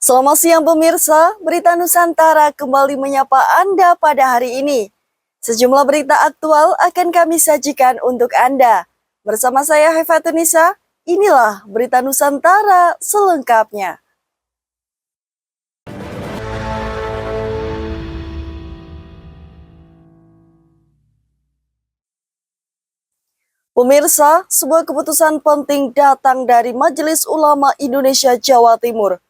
Selamat siang pemirsa, Berita Nusantara kembali menyapa Anda pada hari ini. Sejumlah berita aktual akan kami sajikan untuk Anda. Bersama saya Hefatunisa, inilah Berita Nusantara selengkapnya. Pemirsa, sebuah keputusan penting datang dari Majelis Ulama Indonesia Jawa Timur.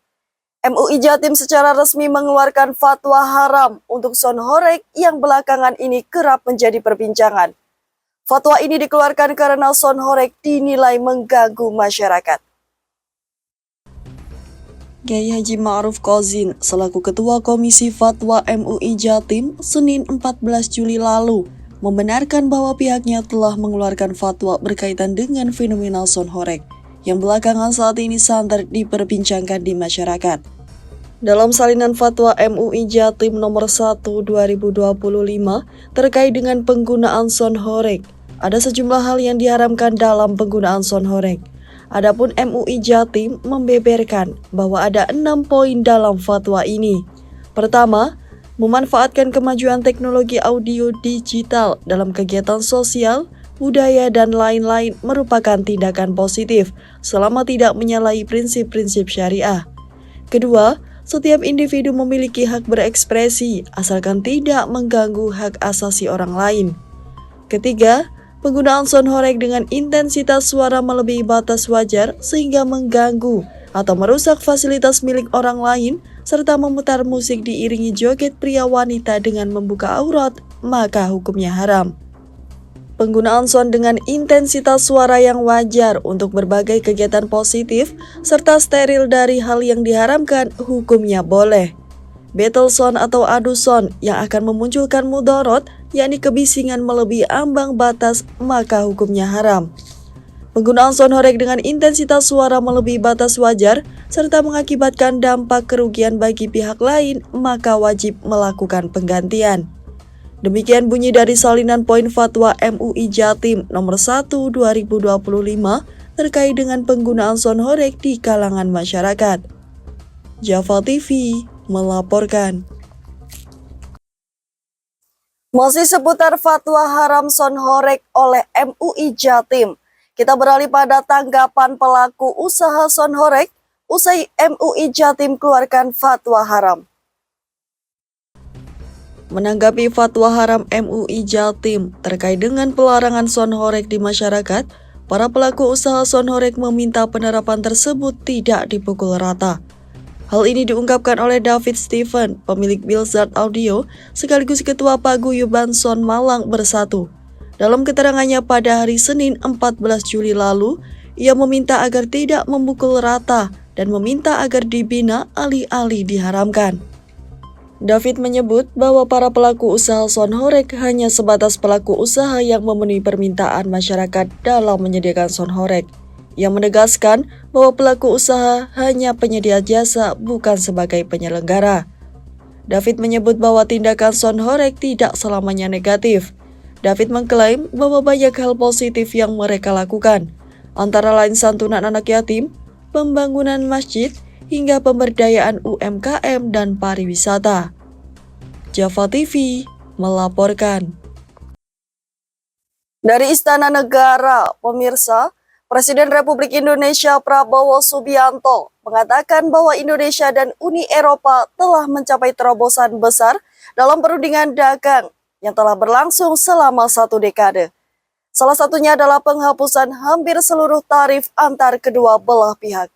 MUI Jatim secara resmi mengeluarkan fatwa haram untuk sound horeg yang belakangan ini kerap menjadi perbincangan. Fatwa ini dikeluarkan karena sound horeg dinilai mengganggu masyarakat. Kiai Haji Ma'ruf Kozin selaku Ketua Komisi Fatwa MUI Jatim Senin 14 Juli lalu membenarkan bahwa pihaknya telah mengeluarkan fatwa berkaitan dengan fenomena sound horeg yang belakangan saat ini santer diperbincangkan di masyarakat. Dalam salinan fatwa MUI Jatim nomor 1 2025 terkait dengan penggunaan sound horeg, ada sejumlah hal yang diharamkan dalam penggunaan sound horeg. Adapun MUI Jatim membeberkan bahwa ada 6 poin dalam fatwa ini. Pertama, memanfaatkan kemajuan teknologi audio digital dalam kegiatan sosial, budaya, dan lain-lain merupakan tindakan positif selama tidak menyalahi prinsip-prinsip syariah. Kedua, setiap individu memiliki hak berekspresi asalkan tidak mengganggu hak asasi orang lain. Ketiga, penggunaan sound horeg dengan intensitas suara melebihi batas wajar sehingga mengganggu atau merusak fasilitas milik orang lain serta memutar musik diiringi joget pria wanita dengan membuka aurat, maka hukumnya haram. Penggunaan sound dengan intensitas suara yang wajar untuk berbagai kegiatan positif serta steril dari hal yang diharamkan hukumnya boleh. Battle sound atau adu sound yang akan memunculkan mudorot, yakni kebisingan melebihi ambang batas, maka hukumnya haram. Penggunaan sound horeg dengan intensitas suara melebihi batas wajar serta mengakibatkan dampak kerugian bagi pihak lain, maka wajib melakukan penggantian. Demikian bunyi dari salinan poin fatwa MUI Jatim nomor 1 2025 terkait dengan penggunaan sound horeg di kalangan masyarakat. Java TV melaporkan. Masih seputar fatwa haram sound horeg oleh MUI Jatim, kita beralih pada tanggapan pelaku usaha sound horeg usai MUI Jatim keluarkan fatwa haram. Menanggapi fatwa haram MUI Jatim terkait dengan pelarangan sound horeg di masyarakat, para pelaku usaha sound horeg meminta penerapan tersebut tidak dipukul rata. Hal ini diungkapkan oleh David Stephen, pemilik Bilzart Audio, sekaligus Ketua Paguyuban Sound Malang Bersatu. Dalam keterangannya pada hari Senin 14 Juli lalu, ia meminta agar tidak memukul rata dan meminta agar dibina alih-alih diharamkan. David menyebut bahwa para pelaku usaha sound horeg hanya sebatas pelaku usaha yang memenuhi permintaan masyarakat dalam menyediakan sound horeg. Ia menegaskan bahwa pelaku usaha hanya penyedia jasa, bukan sebagai penyelenggara. David menyebut bahwa tindakan sound horeg tidak selamanya negatif. David mengklaim bahwa banyak hal positif yang mereka lakukan, antara lain santunan anak yatim, pembangunan masjid, hingga pemberdayaan UMKM dan pariwisata. Java TV melaporkan. Dari Istana Negara, pemirsa, Presiden Republik Indonesia Prabowo Subianto mengatakan bahwa Indonesia dan Uni Eropa telah mencapai terobosan besar dalam perundingan dagang yang telah berlangsung selama 1 dekade. Salah satunya adalah penghapusan hampir seluruh tarif antar kedua belah pihak.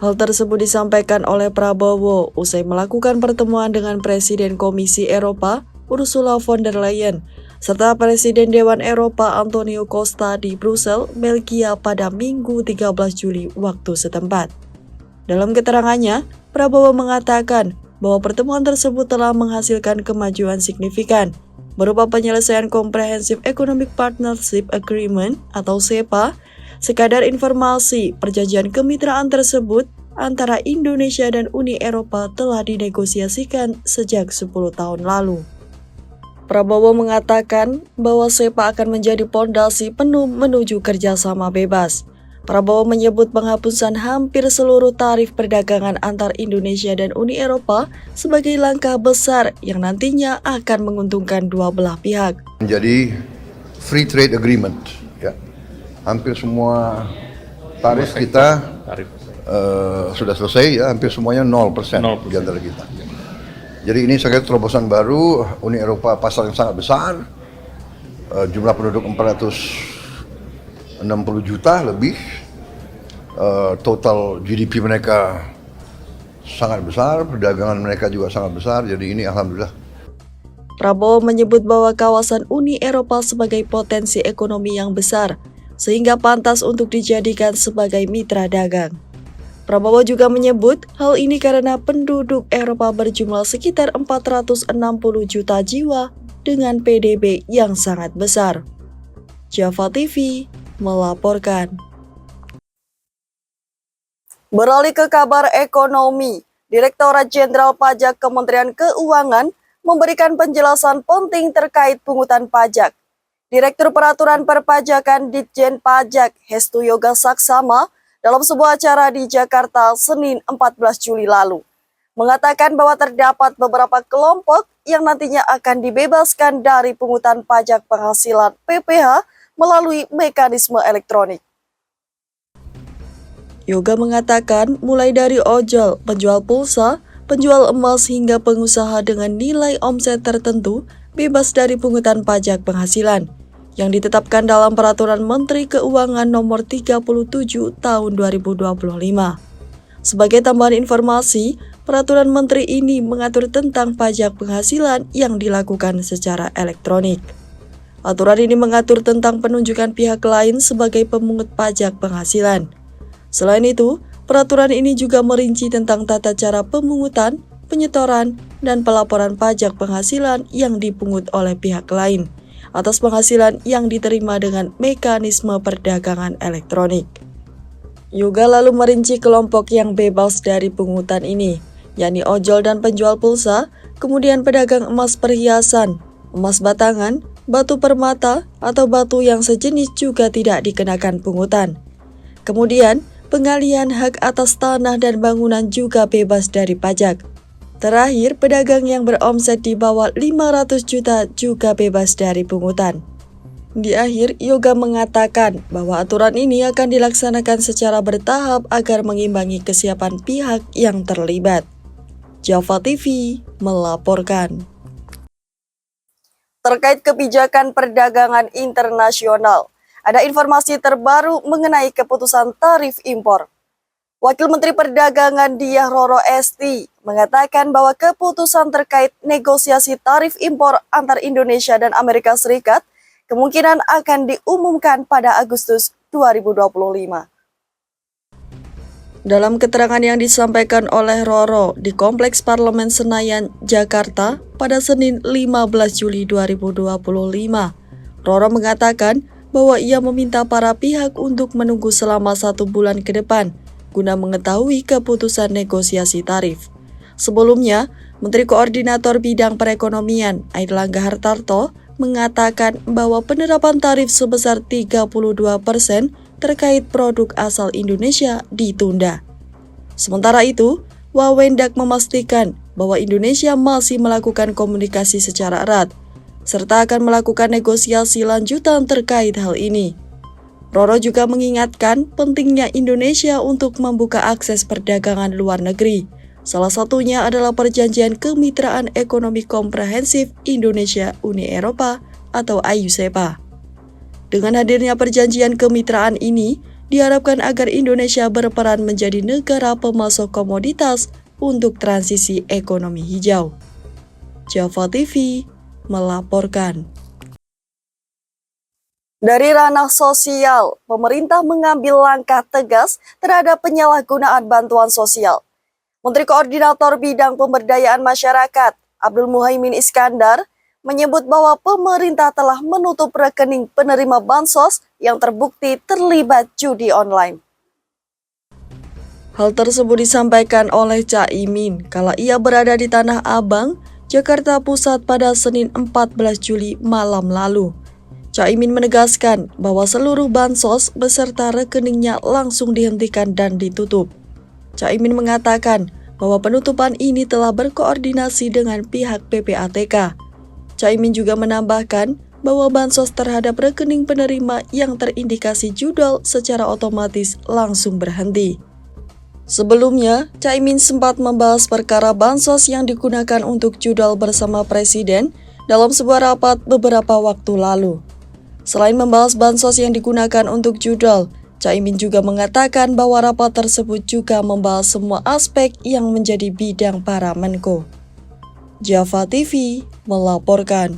Hal tersebut disampaikan oleh Prabowo usai melakukan pertemuan dengan Presiden Komisi Eropa Ursula von der Leyen serta Presiden Dewan Eropa Antonio Costa di Brussel, Belgia pada Minggu 13 Juli waktu setempat. Dalam keterangannya, Prabowo mengatakan bahwa pertemuan tersebut telah menghasilkan kemajuan signifikan berupa penyelesaian Comprehensive Economic Partnership Agreement atau CEPA. Sekadar informasi, perjanjian kemitraan tersebut antara Indonesia dan Uni Eropa telah dinegosiasikan sejak 10 tahun lalu. Prabowo mengatakan bahwa CEPA akan menjadi pondasi penuh menuju kerjasama bebas. Prabowo menyebut penghapusan hampir seluruh tarif perdagangan antar Indonesia dan Uni Eropa sebagai langkah besar yang nantinya akan menguntungkan dua belah pihak. Menjadi free trade agreement, ya. Hampir semua tarif kita sudah selesai, ya. Hampir semuanya 0% di antara kita. Jadi ini saya kira terobosan baru. Uni Eropa pasar yang sangat besar, jumlah penduduk 460 juta lebih, total GDP mereka sangat besar, perdagangan mereka juga sangat besar, jadi ini alhamdulillah. Prabowo menyebut bahwa kawasan Uni Eropa sebagai potensi ekonomi yang besar, sehingga pantas untuk dijadikan sebagai mitra dagang. Prabowo juga menyebut hal ini karena penduduk Eropa berjumlah sekitar 460 juta jiwa dengan PDB yang sangat besar. Java TV melaporkan. Beralih ke kabar ekonomi, Direktorat Jenderal Pajak Kementerian Keuangan memberikan penjelasan penting terkait pungutan pajak. Direktur Peraturan Perpajakan Ditjen Pajak Hestu Yoga Saksama dalam sebuah acara di Jakarta Senin 14 Juli lalu mengatakan bahwa terdapat beberapa kelompok yang nantinya akan dibebaskan dari pungutan pajak penghasilan PPH melalui mekanisme elektronik. Yoga mengatakan mulai dari ojol, penjual pulsa, penjual emas hingga pengusaha dengan nilai omset tertentu bebas dari pungutan pajak penghasilan yang ditetapkan dalam Peraturan Menteri Keuangan Nomor 37 Tahun 2025. Sebagai tambahan informasi, Peraturan Menteri ini mengatur tentang pajak penghasilan yang dilakukan secara elektronik. Aturan ini mengatur tentang penunjukan pihak lain sebagai pemungut pajak penghasilan. Selain itu, peraturan ini juga merinci tentang tata cara pemungutan, penyetoran, dan pelaporan pajak penghasilan yang dipungut oleh pihak lain atas penghasilan yang diterima dengan mekanisme perdagangan elektronik. Yoga lalu merinci kelompok yang bebas dari pungutan ini, yakni ojol dan penjual pulsa, kemudian pedagang emas perhiasan, emas batangan, batu permata, atau batu yang sejenis juga tidak dikenakan pungutan. Kemudian, pengalihan hak atas tanah dan bangunan juga bebas dari pajak. Terakhir, pedagang yang beromset di bawah 500 juta juga bebas dari pungutan. Di akhir, Yoga mengatakan bahwa aturan ini akan dilaksanakan secara bertahap agar mengimbangi kesiapan pihak yang terlibat. Java TV melaporkan. Terkait kebijakan perdagangan internasional, ada informasi terbaru mengenai keputusan tarif impor. Wakil Menteri Perdagangan Diah Roro Esti mengatakan bahwa keputusan terkait negosiasi tarif impor antar Indonesia dan Amerika Serikat kemungkinan akan diumumkan pada Agustus 2025. Dalam keterangan yang disampaikan oleh Roro di Kompleks Parlemen Senayan, Jakarta pada Senin 15 Juli 2025, Roro mengatakan bahwa ia meminta para pihak untuk menunggu selama 1 bulan ke depan guna mengetahui keputusan negosiasi tarif. Sebelumnya, Menteri Koordinator Bidang Perekonomian Airlangga Hartarto mengatakan bahwa penerapan tarif sebesar 32% terkait produk asal Indonesia ditunda. Sementara itu, Wawendak memastikan bahwa Indonesia masih melakukan komunikasi secara erat, serta akan melakukan negosiasi lanjutan terkait hal ini. Roro juga mengingatkan pentingnya Indonesia untuk membuka akses perdagangan luar negeri. Salah satunya adalah Perjanjian Kemitraan Ekonomi Komprehensif Indonesia-Uni Eropa atau AYUSEPA. Dengan hadirnya perjanjian kemitraan ini, diharapkan agar Indonesia berperan menjadi negara pemasok komoditas untuk transisi ekonomi hijau. Java TV melaporkan. Dari ranah sosial, pemerintah mengambil langkah tegas terhadap penyalahgunaan bantuan sosial. Menteri Koordinator Bidang Pemberdayaan Masyarakat, Abdul Muhaimin Iskandar, menyebut bahwa pemerintah telah menutup rekening penerima bansos yang terbukti terlibat judi online. Hal tersebut disampaikan oleh Caimin kala ia berada di Tanah Abang, Jakarta Pusat pada Senin 14 Juli malam lalu. Caimin menegaskan bahwa seluruh bansos beserta rekeningnya langsung dihentikan dan ditutup. Caimin mengatakan bahwa penutupan ini telah berkoordinasi dengan pihak PPATK. Caimin juga menambahkan bahwa bansos terhadap rekening penerima yang terindikasi judol secara otomatis langsung berhenti. Sebelumnya, Caimin sempat membahas perkara bansos yang digunakan untuk judol bersama Presiden dalam sebuah rapat beberapa waktu lalu. Selain membahas bansos yang digunakan untuk judol, Caimin juga mengatakan bahwa rapat tersebut juga membahas semua aspek yang menjadi bidang para Menko. Java TV melaporkan.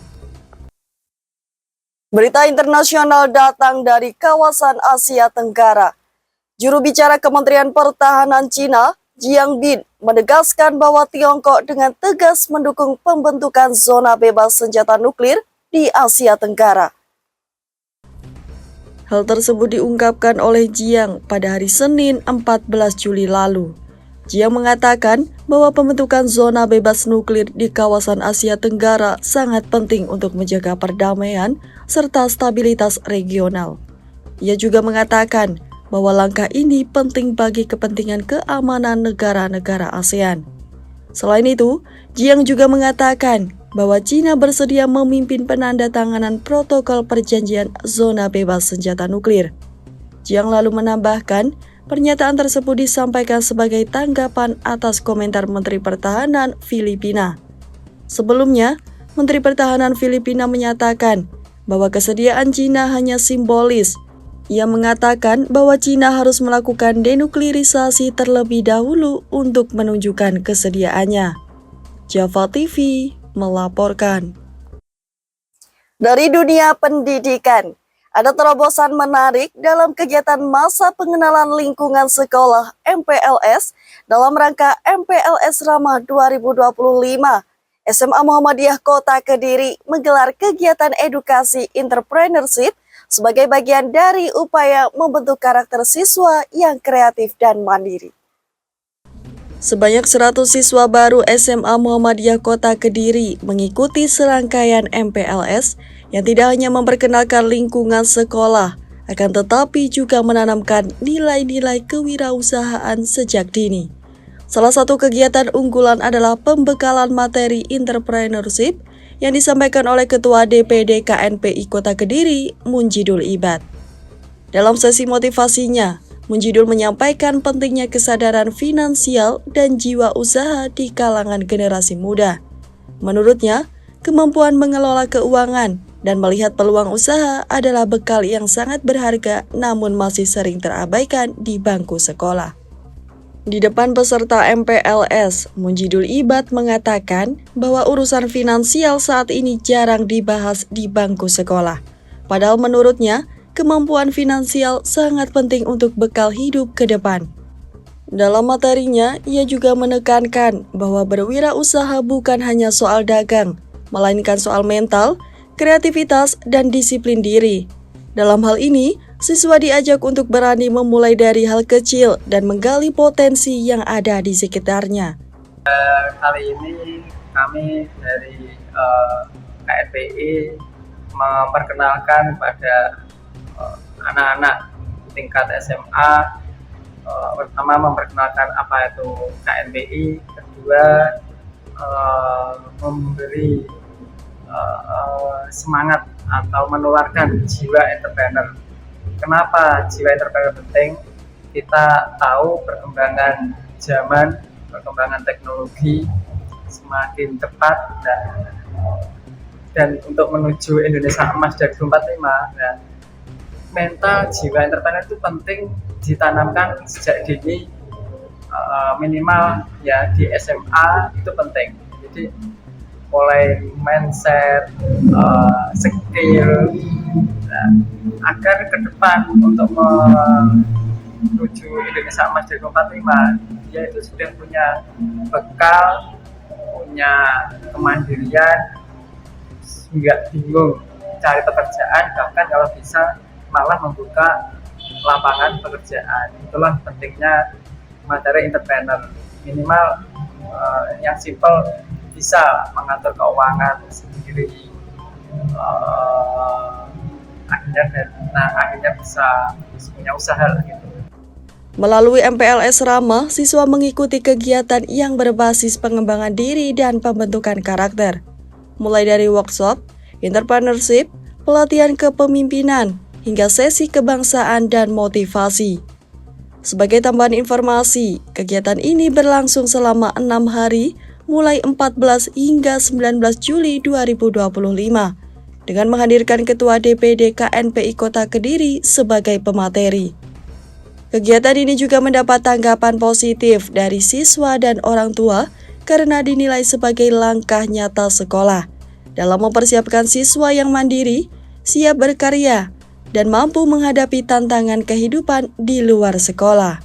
Berita internasional datang dari kawasan Asia Tenggara. Juru bicara Kementerian Pertahanan Cina, Jiang Bin, menegaskan bahwa Tiongkok dengan tegas mendukung pembentukan zona bebas senjata nuklir di Asia Tenggara. Hal tersebut diungkapkan oleh Jiang pada hari Senin 14 Juli lalu. Jiang mengatakan bahwa pembentukan zona bebas nuklir di kawasan Asia Tenggara sangat penting untuk menjaga perdamaian serta stabilitas regional. Ia juga mengatakan bahwa langkah ini penting bagi kepentingan keamanan negara-negara ASEAN. Selain itu, Jiang juga mengatakan bahwa Cina bersedia memimpin penandatanganan protokol perjanjian zona bebas senjata nuklir. Jiang lalu menambahkan, pernyataan tersebut disampaikan sebagai tanggapan atas komentar Menteri Pertahanan Filipina. Sebelumnya, Menteri Pertahanan Filipina menyatakan bahwa kesediaan Cina hanya simbolis. Ia mengatakan bahwa Cina harus melakukan denuklirisasi terlebih dahulu untuk menunjukkan kesediaannya. Java TV melaporkan. Dari dunia pendidikan, ada terobosan menarik dalam kegiatan masa pengenalan lingkungan sekolah MPLS dalam rangka MPLS Ramah 2025. SMA Muhammadiyah Kota Kediri menggelar kegiatan edukasi entrepreneurship sebagai bagian dari upaya membentuk karakter siswa yang kreatif dan mandiri. Sebanyak 100 siswa baru SMA Muhammadiyah Kota Kediri mengikuti serangkaian MPLS yang tidak hanya memperkenalkan lingkungan sekolah, akan tetapi juga menanamkan nilai-nilai kewirausahaan sejak dini. Salah satu kegiatan unggulan adalah pembekalan materi entrepreneurship yang disampaikan oleh Ketua DPD KNPI Kota Kediri, Munjidul Ibad. Dalam sesi motivasinya, Munjidul menyampaikan pentingnya kesadaran finansial dan jiwa usaha di kalangan generasi muda. Menurutnya, kemampuan mengelola keuangan dan melihat peluang usaha adalah bekal yang sangat berharga namun masih sering terabaikan di bangku sekolah. Di depan peserta MPLS, Munjidul Ibad mengatakan bahwa urusan finansial saat ini jarang dibahas di bangku sekolah. Padahal menurutnya, kemampuan finansial sangat penting untuk bekal hidup ke depan. Dalam materinya, ia juga menekankan bahwa berwirausaha bukan hanya soal dagang, melainkan soal mental, kreativitas, dan disiplin diri. Dalam hal ini, siswa diajak untuk berani memulai dari hal kecil dan menggali potensi yang ada di sekitarnya. Kali ini kami dari KNPI memperkenalkan pada anak-anak tingkat SMA, pertama memperkenalkan apa itu KNPI, kedua memberi semangat atau menularkan jiwa entrepreneur. Kenapa jiwa entrepreneur penting? Kita tahu perkembangan zaman, perkembangan teknologi semakin cepat dan untuk menuju Indonesia Emas 2045, nah, mental jiwa entrepreneur itu penting ditanamkan sejak dini, minimal ya di SMA itu penting. Jadi mulai mindset, skill, nah, agar ke depan untuk menuju Indonesia Emas 2045 dia itu sudah punya bekal, punya kemandirian, nggak bingung cari pekerjaan, bahkan kalau bisa malah membuka lapangan pekerjaan. Itulah pentingnya materi entrepreneur. Minimal yang simpel bisa mengatur keuangan sendiri, akhirnya bisa punya usaha lah gitu. Melalui MPLS Rama, siswa mengikuti kegiatan yang berbasis pengembangan diri dan pembentukan karakter. Mulai dari workshop, entrepreneurship, pelatihan kepemimpinan, hingga sesi kebangsaan dan motivasi. Sebagai tambahan informasi, kegiatan ini berlangsung selama 6 hari, mulai 14 hingga 19 Juli 2025, dengan menghadirkan Ketua DPD KNPI Kota Kediri sebagai pemateri. Kegiatan ini juga mendapat tanggapan positif dari siswa dan orang tua karena dinilai sebagai langkah nyata sekolah dalam mempersiapkan siswa yang mandiri, siap berkarya, dan mampu menghadapi tantangan kehidupan di luar sekolah.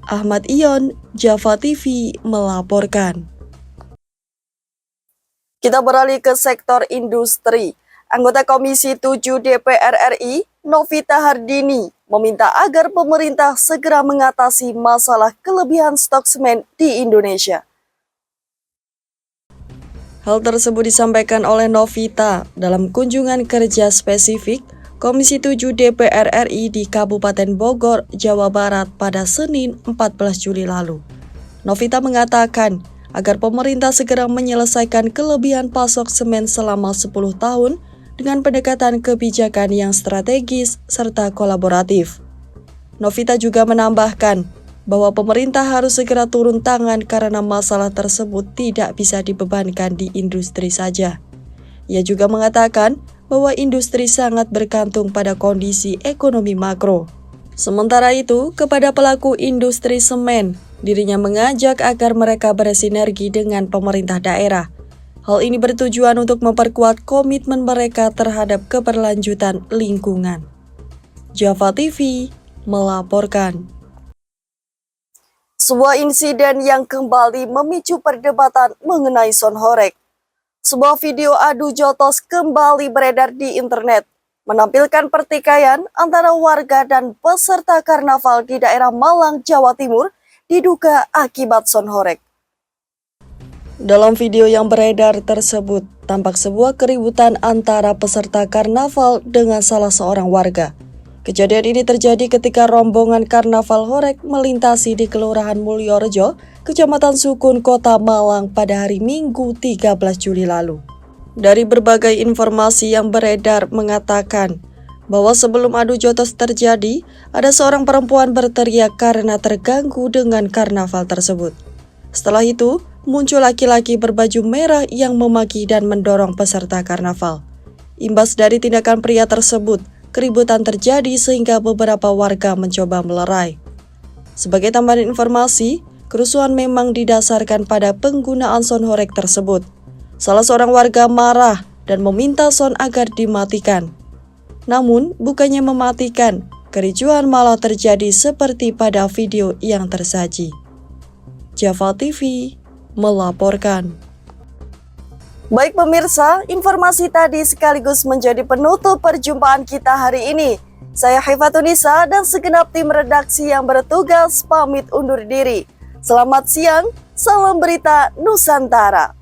Ahmad Ion, Java TV melaporkan. Kita beralih ke sektor industri. Anggota Komisi 7 DPR RI, Novita Hardini, meminta agar pemerintah segera mengatasi masalah kelebihan stok semen di Indonesia. Hal tersebut disampaikan oleh Novita dalam kunjungan kerja spesifik Komisi 7 DPR RI di Kabupaten Bogor, Jawa Barat pada Senin 14 Juli lalu. Novita mengatakan agar pemerintah segera menyelesaikan kelebihan pasok semen selama 10 tahun dengan pendekatan kebijakan yang strategis serta kolaboratif. Novita juga menambahkan bahwa pemerintah harus segera turun tangan karena masalah tersebut tidak bisa dibebankan di industri saja. Ia juga mengatakan bahwa industri sangat bergantung pada kondisi ekonomi makro. Sementara itu, kepada pelaku industri semen, dirinya mengajak agar mereka bersinergi dengan pemerintah daerah. Hal ini bertujuan untuk memperkuat komitmen mereka terhadap keberlanjutan lingkungan. Java TV melaporkan. Sebuah insiden yang kembali memicu perdebatan mengenai Sonhorek. Sebuah video adu jotos kembali beredar di internet, menampilkan pertikaian antara warga dan peserta karnaval di daerah Malang, Jawa Timur, diduga akibat Sonhorek. Dalam video yang beredar tersebut, tampak sebuah keributan antara peserta karnaval dengan salah seorang warga. Kejadian ini terjadi ketika rombongan karnaval horek melintasi di Kelurahan Mulyorejo, Kecamatan Sukun, Kota Malang pada hari Minggu 13 Juli lalu. Dari berbagai informasi yang beredar mengatakan bahwa sebelum adu jotos terjadi, ada seorang perempuan berteriak karena terganggu dengan karnaval tersebut. Setelah itu, muncul laki-laki berbaju merah yang memaki dan mendorong peserta karnaval. Imbas dari tindakan pria tersebut, keributan terjadi sehingga beberapa warga mencoba melerai. Sebagai tambahan informasi, kerusuhan memang didasarkan pada penggunaan sound horeg tersebut. Salah seorang warga marah dan meminta sound agar dimatikan. Namun, bukannya mematikan, kericuhan malah terjadi seperti pada video yang tersaji. Java TV melaporkan. Baik pemirsa, informasi tadi sekaligus menjadi penutup perjumpaan kita hari ini. Saya Hifatunisa dan segenap tim redaksi yang bertugas pamit undur diri. Selamat siang, salam berita Nusantara.